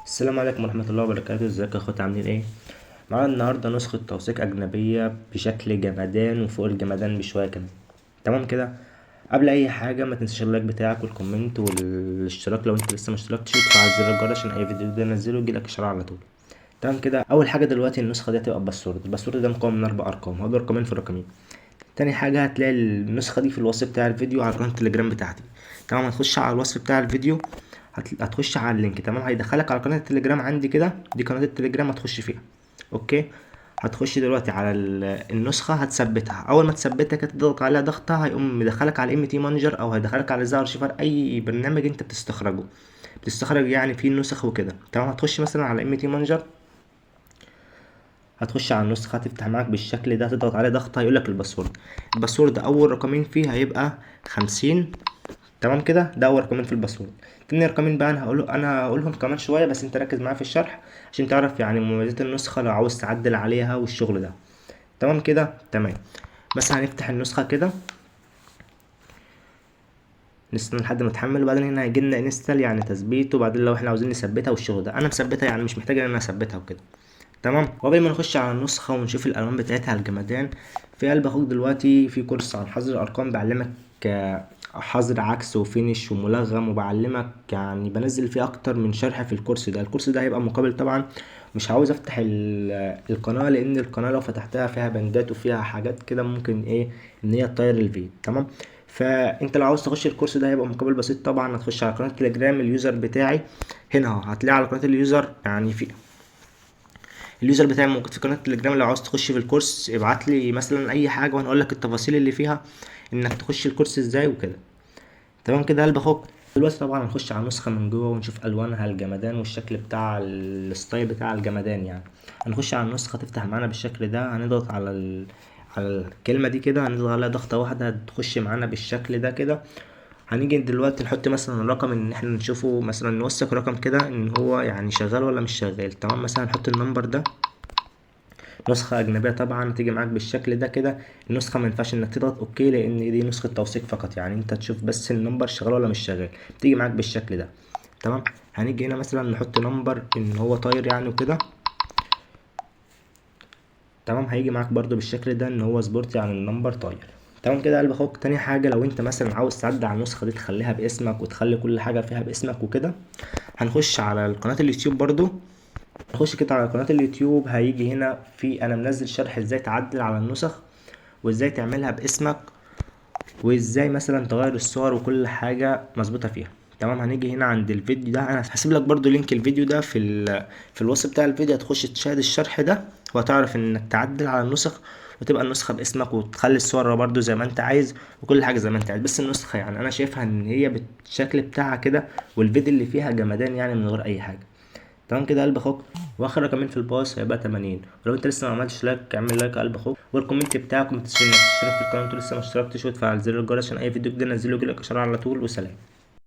السلام عليكم ورحمة الله وبركاته. ازيك يا اخواتي، عاملين ايه؟ معانا النهاردة نسخة توثيق أجنبية بشكل جمدان وفوق الجمدان بشوية كمان. تمام كده. قبل أي حاجة ما تنساش اللايك بتاعك والكومنت والاشتراك لو انت لسه مشتركتش، وتفعل زر الجرس عشان أي فيديو جديد انزله يجيلك إشعار على طول. تمام كده. أول حاجة دلوقتي النسخة دي هتبقى بباسورد. الباسورد ده مكون من 4 أرقام، هقول رقمين في رقمين. تاني حاجة هتلاقي النسخة دي في الوصف بتاع الفيديو على قناة التليجرام بتاعتي. تمام، هتخش على الوصف بتاع الفيديو، هتخش على اللينك. تمام، هيدخلك على قناة التليجرام عندي كده، دي قناة التليجرام هتخش فيها. اوكي. هتخش دلوقتي على النسخة، هتثبتها. اول ما تثبتها كده تضغط عليها ضغطة، هيقوم مدخلك على ام تي مانجر او هيدخلك على زي ارشيفر اي برنامج انت بتستخرج يعني فيه النسخ وكده. تمام، هتخش مثلا على ام تي مانجر، هتخش على النسخة، هتفتح معاك بالشكل ده، تضغط عليه ضغطة هيقولك الباسورد. الباسورد أول رقمين فيه هيبقى 50. تمام كده، ده أول رقمين في الباسورد. تاني رقمين بقى أنا هقولهم كمان شوية، بس أنت ركز معايا في الشرح عشان تعرف يعني مميزات النسخة لو عاوز تعدل عليها والشغل ده. تمام كده، تمام. بس هنفتح النسخة كده، نستنى لحد ما تحمل، وبعدين هنا هيجيلنا انستال يعني تثبيت، وبعدين لو احنا عاوزين نثبتها والشغل ده. انا مثبتها يعني مش محتاج ان انا اثبتها وكده. تمام. وقبل ما نخش على النسخة ونشوف الألوان بتاعتها على الجمدان، في قلب أخوك دلوقتي في كورس عن حظر الأرقام بعلمك حظر عكس وفينش وملغم، وبعلمك يعني بنزل فيه أكتر من شرح في الكورس ده. الكورس ده هيبقى مقابل طبعا. مش عاوز أفتح القناة، لأن القناة لو فتحتها فيها بندات وفيها حاجات كده ممكن إيه إن هي تطير الفيديو. تمام. فانت لو عاوز تخش الكورس ده هيبقى مقابل بسيط طبعا. هتخش على قناه تليجرام، اليوزر بتاعي هنا اهو، هتلاقي على قناه اليوزر يعني في اليوزر بتاعي موجود في قناه التليجرام. لو عاوز تخش في الكورس ابعت لي مثلا اي حاجه وانا اقول لك التفاصيل اللي فيها، انك تخش الكورس ازاي وكده. تمام كده قلب اخوك. دلوقتي طبعا هنخش على النسخه من جوه ونشوف الوانها الجمدان والشكل بتاع الستايل بتاع الجمدان يعني. هنخش على النسخه، تفتح معانا بالشكل ده، هنضغط على على الكلمه دي كده، هنضغط عليها ضغطه واحده هتخش معانا بالشكل ده كده. هنيجي دلوقتي نحط مثلا الرقم ان احنا نشوفه، مثلا نوثق رقم كده ان هو يعني شغال ولا مش شغال. تمام، مثلا نحط النمبر ده، نسخة أجنبية طبعا هتيجي معاك بالشكل ده كده. النسخة مينفعش إنك تضغط أوكي، لأن دي نسخة توثيق فقط، يعني أنت تشوف بس النمبر شغال ولا مش شغال. بتيجي معاك بالشكل ده. تمام. هنيجي هنا مثلا نحط نمبر إن هو طاير يعني وكده. تمام، هيجي معاك برضو بالشكل ده إن هو سبورت يعني النمبر طاير. تمام كده قلب أخوك. تاني حاجة، لو أنت مثلا عاوز تعدل على النسخة دي تخليها باسمك وتخلي كل حاجة فيها باسمك وكده، هنخش على قناة اليوتيوب برضو. نخش كده على قناة اليوتيوب، هيجي هنا في انا منزل شرح ازاي تعدل على النسخ وازاي تعملها باسمك، وازاي مثلا تغير الصور وكل حاجة مظبوطة فيها. تمام، هنيجي هنا عند الفيديو ده، انا هسيب لك برضو لينك الفيديو ده في الوصف بتاع الفيديو. هتخش تشاهد الشرح ده وهتعرف انك تعدل على النسخ وتبقى النسخة باسمك، وتخلي الصور برضو زي ما انت عايز وكل حاجة زي ما انت عايز. بس النسخة يعني انا شايفها ان هي بالشكل بتاعها كده، والفيديو اللي فيها جمدان يعني من غير اي حاجة. تمام كده قلب اخوك. واخر رقمين في الباص هيبقى 80. ولو انت لسه ما عملتش لايك اعمل لايك يا قلب اخوك، والكومنت بتاعك ما تنساش انك تشترك في القناه وانت لسه ما اشتركتش، وتفعل زر الجرس عشان اي فيديو جديد انزله يجيلك اشعار على طول. وسلام.